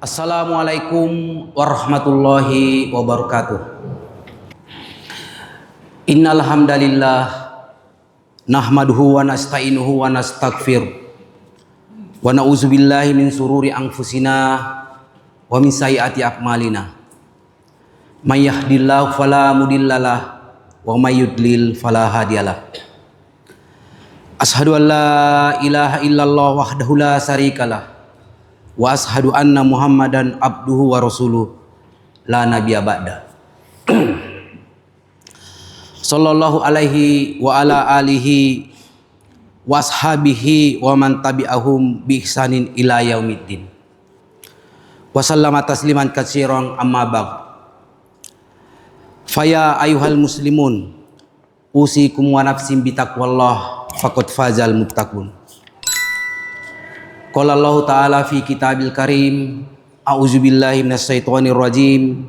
Assalamualaikum warahmatullahi wabarakatuh. Innal hamdalillah nahmaduhu wa nasta'inuhu wa nastaghfir wa na'udzubillahi min sururi anfusina wa min sayyiati a'malina. May yahdihillahu fala mudhillalah wa may yudlil fala hadiyalah. Ashhadu an la ilaha illallah wahdahu la syarikalah wa ashadu anna Muhammadan abduhu wa rasuluh la nabiyya ba'da. Sallallahu alaihi wa ala alihi wa ashabihi wa man tabi'ahum bi ihsanin ila yaumiddin. Wa sallama tasliman katsiran amma ba'd. Faya ayuhal muslimun usikum wa nafsim bi taqwallah faqad fazal muttaqun. Qala Allah Ta'ala fi kitabil karim, a'udzubillahi minasyaitonir rajim.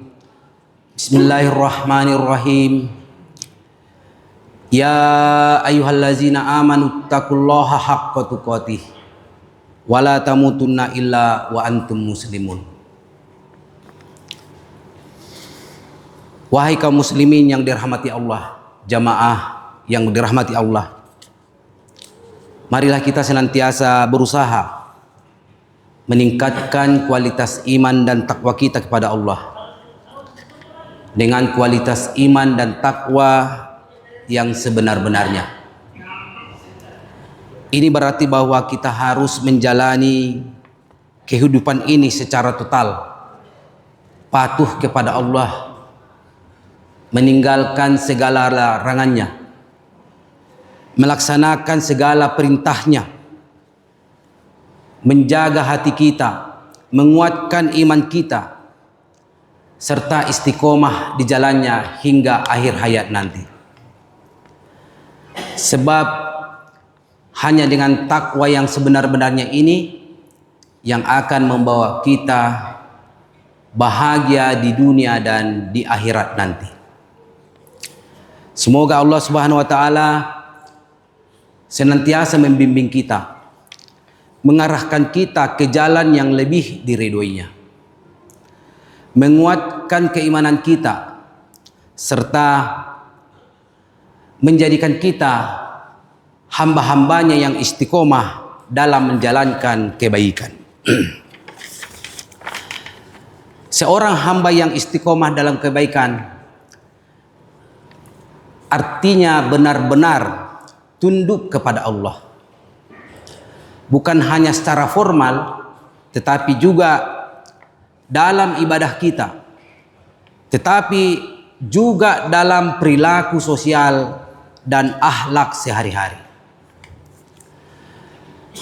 Bismillahirrahmanirrahim. Ya ayyuhallazina amanu taqullaha haqqa tuqatih wa la tamutunna illa wa antum muslimun. Wahai kaum muslimin yang dirahmati Allah, jamaah yang dirahmati Allah, marilah kita senantiasa berusaha meningkatkan kualitas iman dan takwa kita kepada Allah dengan kualitas iman dan takwa yang sebenar-benarnya. Ini berarti bahwa kita harus menjalani kehidupan ini secara total, patuh kepada Allah, meninggalkan segala larangannya, melaksanakan segala perintahnya, menjaga hati kita, menguatkan iman kita, serta istiqomah di jalannya hingga akhir hayat nanti. Sebab hanya dengan takwa yang sebenar-benarnya ini yang akan membawa kita bahagia di dunia dan di akhirat nanti. Semoga Allah Subhanahu wa taala senantiasa membimbing kita, mengarahkan kita ke jalan yang lebih diridhoinya, menguatkan keimanan kita, serta menjadikan kita hamba-hambanya yang istiqomah dalam menjalankan kebaikan. Seorang hamba yang istiqomah dalam kebaikan artinya benar-benar tunduk kepada Allah. Bukan hanya secara formal, tetapi juga dalam ibadah kita, tetapi juga dalam perilaku sosial dan akhlak sehari-hari.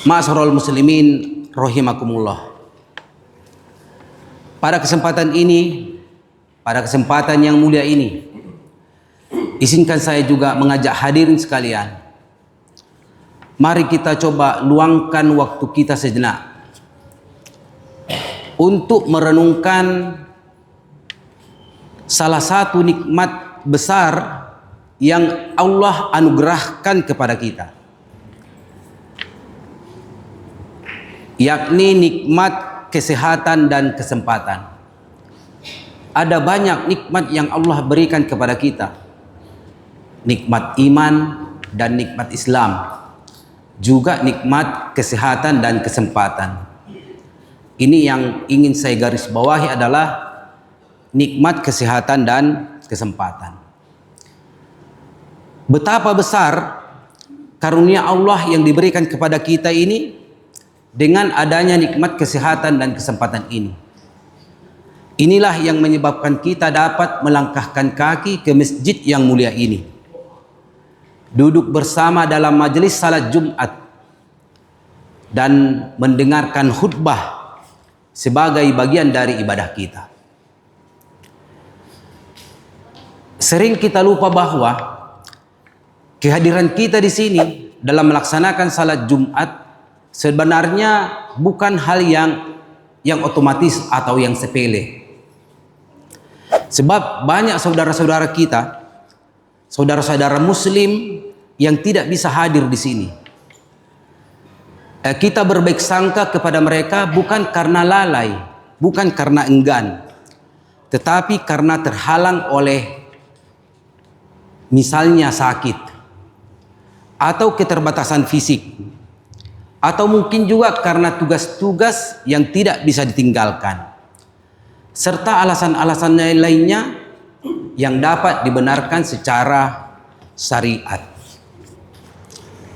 Ma'asyiral muslimin rahimakumullah. Pada kesempatan ini, pada kesempatan yang mulia ini, izinkan saya juga mengajak hadirin sekalian, mari kita coba luangkan waktu kita sejenak untuk merenungkan salah satu nikmat besar yang Allah anugerahkan kepada kita, yakni nikmat kesehatan dan kesempatan. Ada banyak nikmat yang Allah berikan kepada kita, nikmat iman dan nikmat Islam, juga nikmat kesehatan dan kesempatan. Ini yang ingin saya garis bawahi adalah nikmat kesehatan dan kesempatan. Betapa besar karunia Allah yang diberikan kepada kita ini dengan adanya nikmat kesehatan dan kesempatan ini. Inilah yang menyebabkan kita dapat melangkahkan kaki ke masjid yang mulia ini, duduk bersama dalam majelis salat Jumat, dan mendengarkan khutbah sebagai bagian dari ibadah kita. Sering kita lupa bahwa kehadiran kita di sini dalam melaksanakan salat Jumat sebenarnya bukan hal yang otomatis atau yang sepele. Sebab banyak saudara-saudara kita, saudara-saudara muslim yang tidak bisa hadir di sini. Kita berbaik sangka kepada mereka bukan karena lalai, bukan karena enggan, tetapi karena terhalang oleh misalnya sakit atau keterbatasan fisik, atau mungkin juga karena tugas-tugas yang tidak bisa ditinggalkan, serta alasan-alasan lainnya yang dapat dibenarkan secara syariat.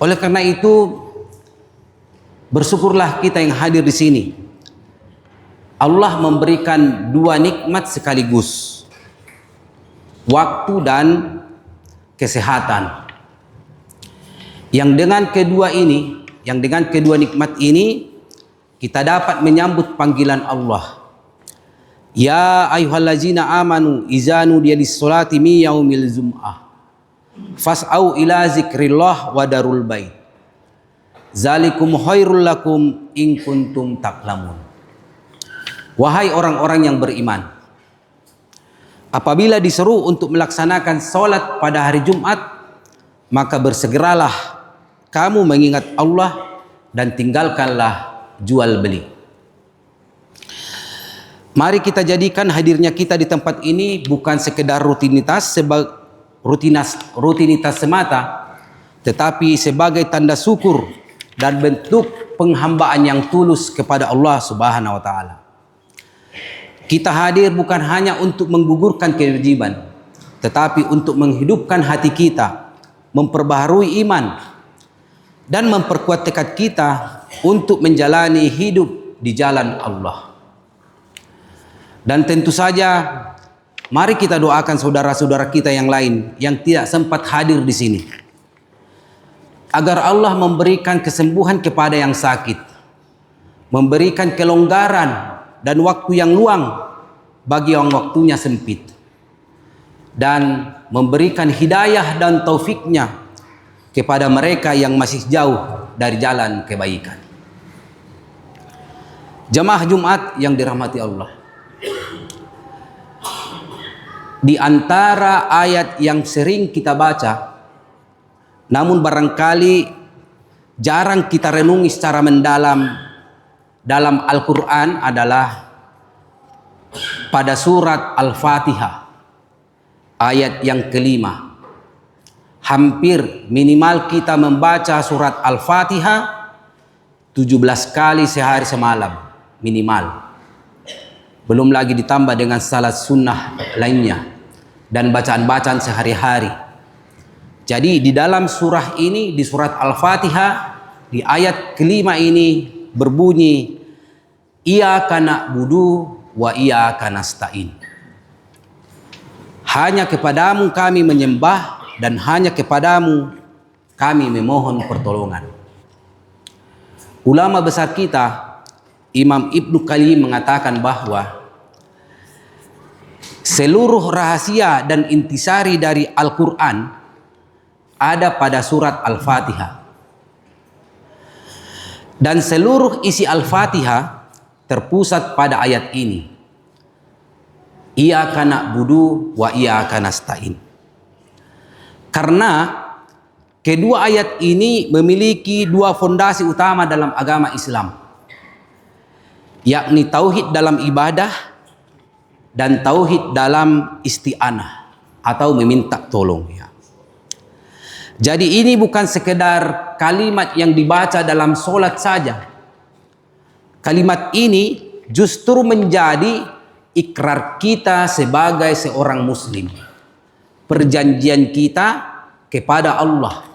Oleh karena itu, bersyukurlah kita yang hadir di sini. Allah memberikan dua nikmat sekaligus, waktu dan kesehatan. Yang dengan kedua nikmat ini kita dapat menyambut panggilan Allah. Ya ayyuhallazina amanu idza nudiya lis-sholati min yaumil jum'ah fas'au ila zikrillah wa darul bait. Zalikum khairul lakum in kuntum ta'lamun. Wahai orang-orang yang beriman, apabila diseru untuk melaksanakan sholat pada hari Jumat, maka bersegeralah kamu mengingat Allah dan tinggalkanlah jual beli. Mari kita jadikan hadirnya kita di tempat ini bukan sekedar rutinitas semata, tetapi sebagai tanda syukur dan bentuk penghambaan yang tulus kepada Allah Subhanahu wa taala. Kita hadir bukan hanya untuk menggugurkan kewajiban, tetapi untuk menghidupkan hati kita, memperbaharui iman, dan memperkuat tekad kita untuk menjalani hidup di jalan Allah. Dan tentu saja, mari kita doakan saudara-saudara kita yang lain yang tidak sempat hadir di sini, agar Allah memberikan kesembuhan kepada yang sakit, memberikan kelonggaran dan waktu yang luang bagi yang waktunya sempit, dan memberikan hidayah dan taufiknya kepada mereka yang masih jauh dari jalan kebaikan. Jamaah Jumat yang dirahmati Allah, di antara ayat yang sering kita baca namun barangkali jarang kita renungi secara mendalam dalam Al-Quran adalah pada surat Al-Fatihah ayat yang kelima. Hampir minimal kita membaca surat Al-Fatihah 17 kali sehari semalam minimal. Belum lagi ditambah dengan salat sunnah lainnya dan bacaan-bacaan sehari-hari. Jadi di dalam surah ini, di surat Al-Fatihah, di ayat kelima ini berbunyi, Iyyaka na'budu wa iyyaka nasta'in. Hanya kepadamu kami menyembah dan hanya kepadamu kami memohon pertolongan. Ulama besar kita, Imam Ibnu Qayyim mengatakan bahwa seluruh rahasia dan intisari dari Al-Quran ada pada surat Al-Fatihah. Dan seluruh isi Al-Fatihah terpusat pada ayat ini. Iyyaka na'budu wa iyyaka nasta'in. Karena kedua ayat ini memiliki dua fondasi utama dalam agama Islam, yakni tauhid dalam ibadah dan tauhid dalam isti'anah atau meminta tolong. Jadi ini bukan sekedar kalimat yang dibaca dalam sholat saja. Kalimat ini justru menjadi ikrar kita sebagai seorang muslim, perjanjian kita kepada Allah.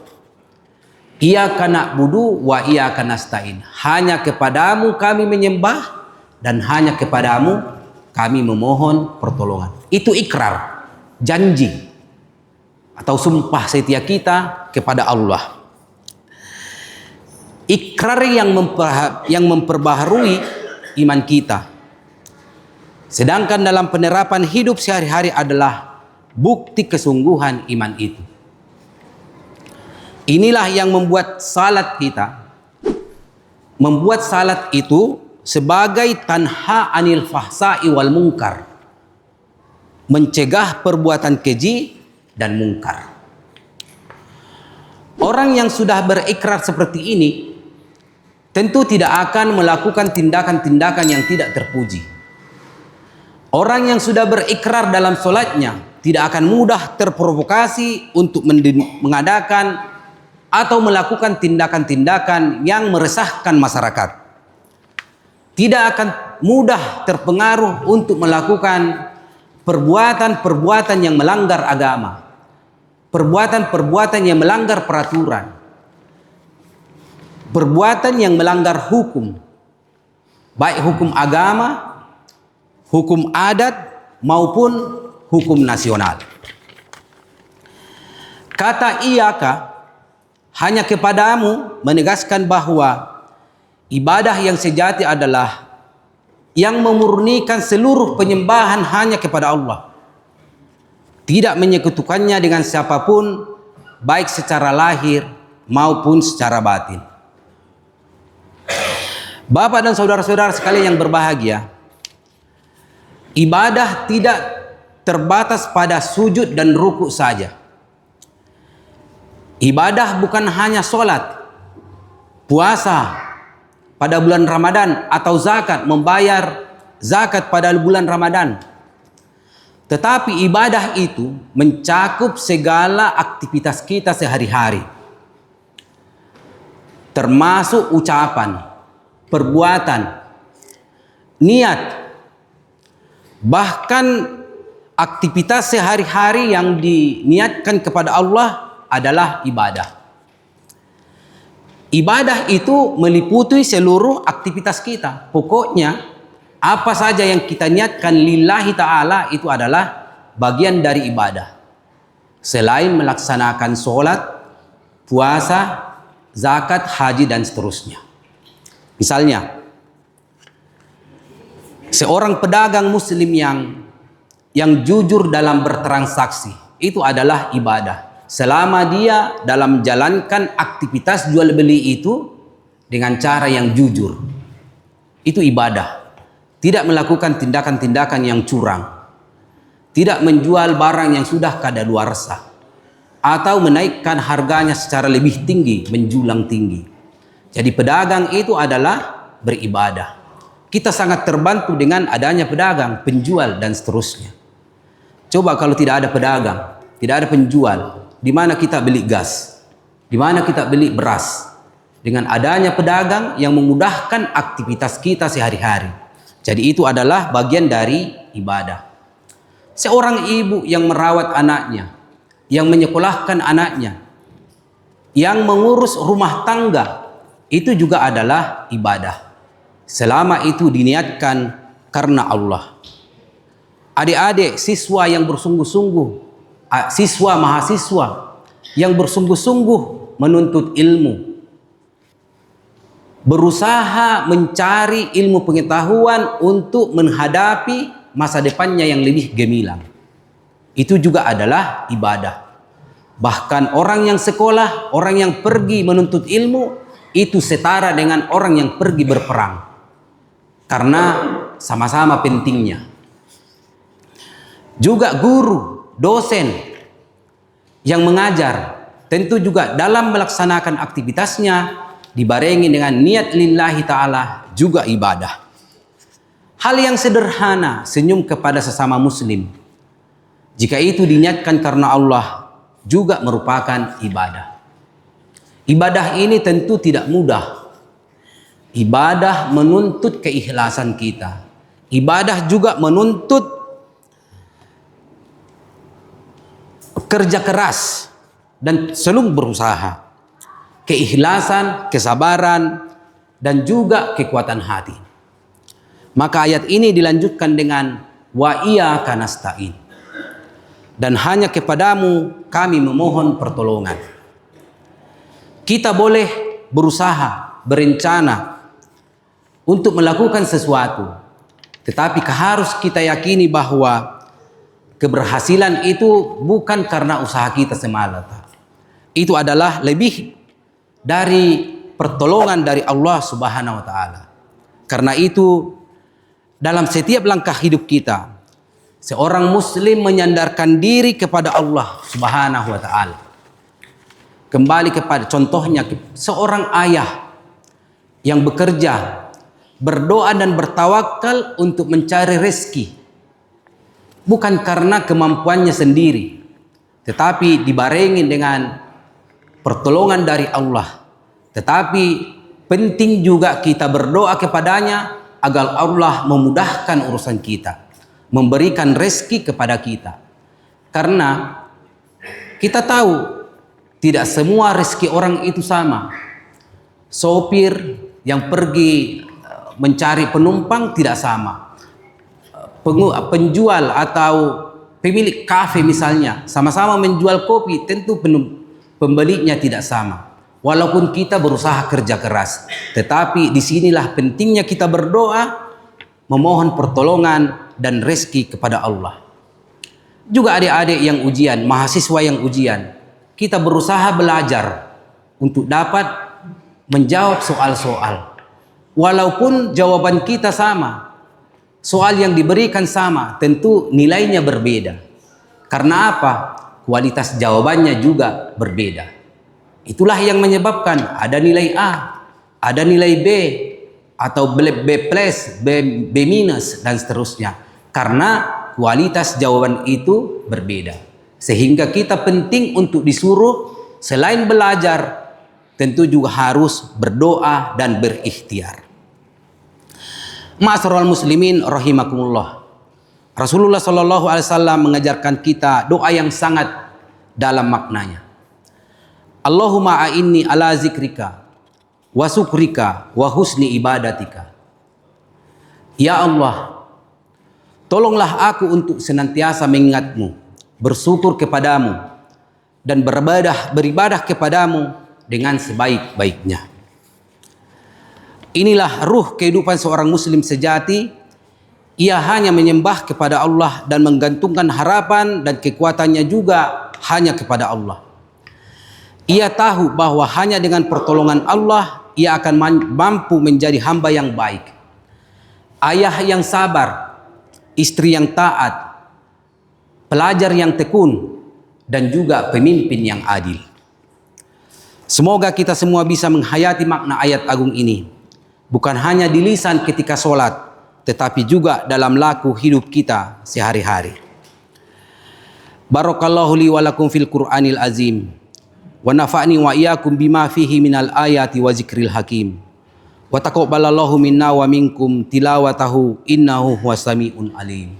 Iyyaka na'budu wa iyyaka nasta'in. Hanya kepadamu kami menyembah dan hanya kepadamu kami memohon pertolongan. Itu ikrar, janji atau sumpah setia kita kepada Allah. Ikrar yang memperbaharui iman kita. Sedangkan dalam penerapan hidup sehari-hari adalah bukti kesungguhan iman itu. Inilah yang membuat salat kita, membuat salat itu sebagai tanha anil fahsa'i wal munkar, mencegah perbuatan keji dan mungkar. Orang yang sudah berikrar seperti ini tentu tidak akan melakukan tindakan-tindakan yang tidak terpuji. Orang yang sudah berikrar dalam sholatnya tidak akan mudah terprovokasi untuk mengadakan atau melakukan tindakan-tindakan yang meresahkan masyarakat. Tidak akan mudah terpengaruh untuk melakukan perbuatan-perbuatan yang melanggar agama, perbuatan-perbuatan yang melanggar peraturan, perbuatan yang melanggar hukum, baik hukum agama, hukum adat, maupun hukum nasional. Kata iyaka hanya kepadamu menegaskan bahwa ibadah yang sejati adalah yang memurnikan seluruh penyembahan hanya kepada Allah, tidak menyekutukannya dengan siapapun, baik secara lahir maupun secara batin. Bapak dan saudara-saudara sekalian yang berbahagia, ibadah tidak terbatas pada sujud dan ruku saja. Ibadah bukan hanya sholat, puasa pada bulan Ramadan, atau zakat, membayar zakat pada bulan Ramadan. Tetapi ibadah itu mencakup segala aktivitas kita sehari-hari, termasuk ucapan, perbuatan, niat, bahkan aktivitas sehari-hari yang diniatkan kepada Allah adalah ibadah. Ibadah itu meliputi seluruh aktivitas kita. Pokoknya apa saja yang kita niatkan lillahi ta'ala itu adalah bagian dari ibadah. Selain melaksanakan sholat, puasa, zakat, haji, dan seterusnya. Misalnya, seorang pedagang muslim yang jujur dalam bertransaksi, itu adalah ibadah. Selama dia dalam menjalankan aktivitas jual beli itu dengan cara yang jujur, itu ibadah. Tidak melakukan tindakan-tindakan yang curang, tidak menjual barang yang sudah kadaluarsa, atau menaikkan harganya secara lebih tinggi, menjulang tinggi. Jadi pedagang itu adalah beribadah. Kita sangat terbantu dengan adanya pedagang, penjual, dan seterusnya. Coba kalau tidak ada pedagang, tidak ada penjual, di mana kita beli gas? Di mana kita beli beras? Dengan adanya pedagang yang memudahkan aktivitas kita sehari-hari. Jadi itu adalah bagian dari ibadah. Seorang ibu yang merawat anaknya, yang menyekolahkan anaknya, yang mengurus rumah tangga, itu juga adalah ibadah. Selama itu diniatkan karena Allah. Adik-adik, siswa yang bersungguh-sungguh, siswa mahasiswa yang bersungguh-sungguh menuntut ilmu, berusaha mencari ilmu pengetahuan untuk menghadapi masa depannya yang lebih gemilang, itu juga adalah ibadah. Bahkan orang yang sekolah, orang yang pergi menuntut ilmu, itu setara dengan orang yang pergi berperang, karena sama-sama pentingnya. Juga guru, dosen yang mengajar, tentu juga dalam melaksanakan aktivitasnya dibarengi dengan niat lillahi ta'ala, juga ibadah. Hal yang sederhana, senyum kepada sesama muslim, jika itu diniatkan karena Allah, juga merupakan ibadah. Ibadah ini tentu tidak mudah. Ibadah menuntut keikhlasan kita. Ibadah juga menuntut kerja keras dan selalu berusaha, keikhlasan, kesabaran, dan juga kekuatan hati. Maka ayat ini dilanjutkan dengan wa iyyaka nasta'in, dan hanya kepadamu kami memohon pertolongan. Kita boleh berusaha, berencana untuk melakukan sesuatu, tetapi harus kita yakini bahwa keberhasilan itu bukan karena usaha kita semata. Itu adalah lebih dari pertolongan dari Allah Subhanahu wa taala. Karena itu dalam setiap langkah hidup kita, seorang muslim menyandarkan diri kepada Allah Subhanahu wa taala. Kembali kepada contohnya seorang ayah yang bekerja, berdoa dan bertawakal untuk mencari rezeki bukan karena kemampuannya sendiri, tetapi dibarengi dengan pertolongan dari Allah. Tetapi penting juga kita berdoa kepadanya agar Allah memudahkan urusan kita, memberikan rezeki kepada kita. Karena kita tahu tidak semua rezeki orang itu sama. Sopir yang pergi mencari penumpang tidak sama. Penjual atau pemilik kafe misalnya sama-sama menjual kopi, tentu pembelinya tidak sama. Walaupun kita berusaha kerja keras, tetapi disinilah pentingnya kita berdoa, memohon pertolongan dan rezeki kepada Allah. Juga adik-adik yang ujian, mahasiswa yang ujian, kita berusaha belajar untuk dapat menjawab soal-soal. Walaupun jawaban kita sama, soal yang diberikan sama, tentu nilainya berbeda. Karena apa? Kualitas jawabannya juga berbeda. Itulah yang menyebabkan ada nilai A, ada nilai B, atau B+, B minus, dan seterusnya. Karena kualitas jawaban itu berbeda. Sehingga kita penting untuk disuruh selain belajar, tentu juga harus berdoa dan berikhtiar. Ma'asyiral muslimin rahimakumullah. Rasulullah sallallahu alaihi wasallam mengajarkan kita doa yang sangat dalam maknanya. Allahumma a'inni ala zikrika wa syukrika wa husni ibadatika. Ya Allah, tolonglah aku untuk senantiasa mengingatmu, bersyukur kepadamu, dan beribadah kepadamu dengan sebaik-baiknya. Inilah ruh kehidupan seorang muslim sejati. Ia hanya menyembah kepada Allah dan menggantungkan harapan dan kekuatannya juga hanya kepada Allah. Ia tahu bahwa hanya dengan pertolongan Allah ia akan mampu menjadi hamba yang baik, ayah yang sabar, istri yang taat, pelajar yang tekun, dan juga pemimpin yang adil. Semoga kita semua bisa menghayati makna ayat agung ini, bukan hanya di lisan ketika sholat, tetapi juga dalam laku hidup kita sehari-hari. Barakallahu li wa lakum fil Qur'anil azim, wa nafa'ni wa iyyakum bima fihi minal ayati wa zikril hakim, wa taqabbalallahu minna wa minkum tilawatahu innahu huwas sami'un alim.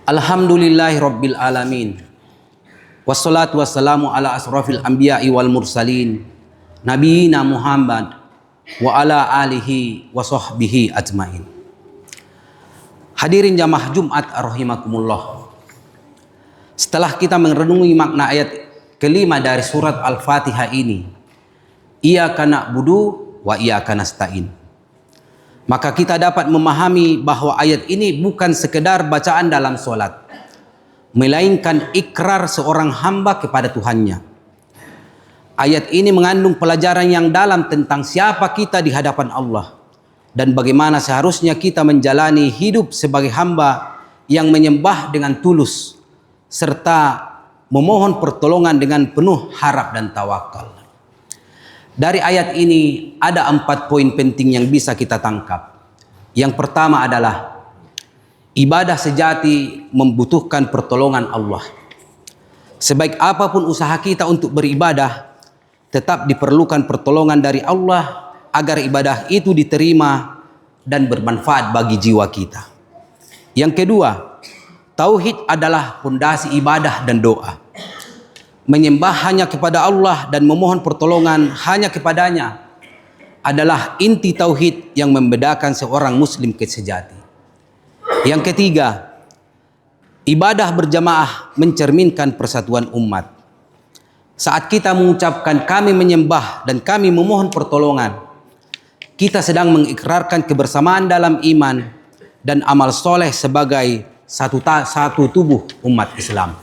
Alhamdulillahi rabbil alamin, wassalatu wassalamu ala asrafil anbiya'i wal mursalin, nabiyina Muhammad wa ala alihi wa sahbihi ajmain. Hadirin jamaah Jumat rahimakumullah. Setelah kita merenungi makna ayat kelima dari surat Al-Fatihah ini, Iyyaka na'budu wa iyyaka nasta'in, maka kita dapat memahami bahwa ayat ini bukan sekedar bacaan dalam solat, melainkan ikrar seorang hamba kepada Tuhannya. Ayat ini mengandung pelajaran yang dalam tentang siapa kita di hadapan Allah dan bagaimana seharusnya kita menjalani hidup sebagai hamba yang menyembah dengan tulus serta memohon pertolongan dengan penuh harap dan tawakal. Dari ayat ini ada 4 poin penting yang bisa kita tangkap. Yang pertama adalah ibadah sejati membutuhkan pertolongan Allah. Sebaik apapun usaha kita untuk beribadah, tetap diperlukan pertolongan dari Allah agar ibadah itu diterima dan bermanfaat bagi jiwa kita. Yang kedua, tauhid adalah fondasi ibadah dan doa. Menyembah hanya kepada Allah dan memohon pertolongan hanya kepadanya adalah inti tauhid yang membedakan seorang muslim sejati. Yang ketiga, ibadah berjamaah mencerminkan persatuan umat. Saat kita mengucapkan kami menyembah dan kami memohon pertolongan, kita sedang mengikrarkan kebersamaan dalam iman dan amal soleh sebagai satu tubuh umat Islam.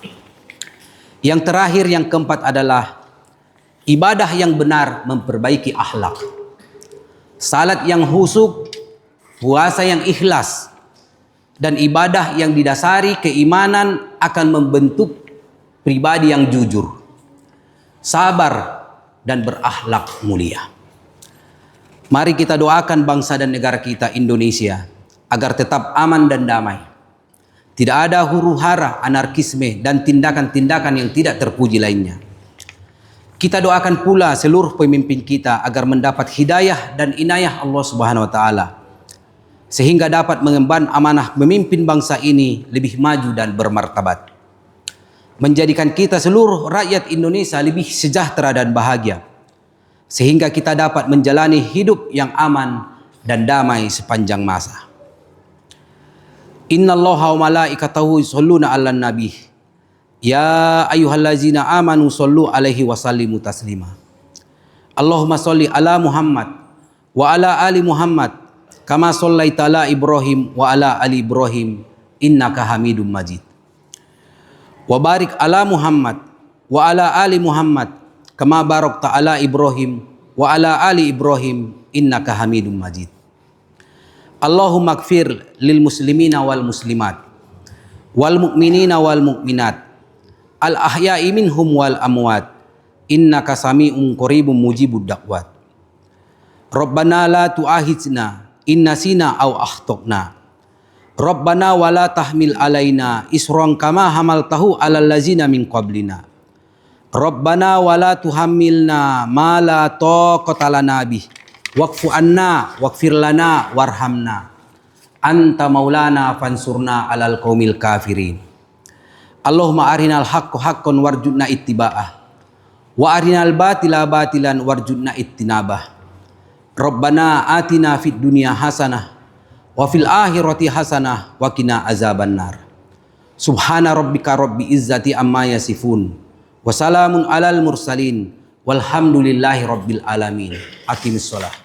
Yang terakhir, yang keempat adalah ibadah yang benar memperbaiki akhlak. Salat yang khusyuk, puasa yang ikhlas, dan ibadah yang didasari keimanan akan membentuk pribadi yang jujur, sabar, dan berakhlak mulia. Mari kita doakan bangsa dan negara kita Indonesia agar tetap aman dan damai. Tidak ada huru-hara, anarkisme, dan tindakan-tindakan yang tidak terpuji lainnya. Kita doakan pula seluruh pemimpin kita agar mendapat hidayah dan inayah Allah Subhanahu wa taala sehingga dapat mengemban amanah memimpin bangsa ini lebih maju dan bermartabat. Menjadikan kita seluruh rakyat Indonesia lebih sejahtera dan bahagia sehingga kita dapat menjalani hidup yang aman dan damai sepanjang masa. Innallaha wa malaikatahu yusholluna 'alan nabi. Ya ayyuhallazina amanu shollu alaihi wa sallimu taslima. Allahumma sholli ala Muhammad wa ala ali Muhammad kama shallaita ala Ibrahim wa ala ali Ibrahim innaka Hamidum Majid. Wa barik ala Muhammad wa ala ali Muhammad kama barakta ala Ibrahim wa ala ali Ibrahim innaka Hamidum Majid. Allahumma ighfir lil muslimina wal muslimat wal mu'minina wal mu'minat al ahya'i minhum wal amwat innaka sami'un qaribun mujibud da'wat. Rabbana la tu'akhidna in nasina aw akhtana. Rabbana wala tahmil alaina isran kama hamaltahu alal ladzina min qablina. Rabbana wala tuhammilna ma la taqata lana bih. Waqfu anna waghfir lana warhamna. Anta maulana fansurna alal qaumil kafirin. Allahumma arinal haqqo haqqan warjudna ittiba'ah. Wa arinal batila batilan warjudna ittinabah. Rabbana atina fid dunya hasanah wa fil akhirati hasanah wa qina azabannar. Subhana rabbika rabbil izzati amma yasifun wa salamun alal mursalin walhamdulillahi rabbil alamin. Aqimissalah.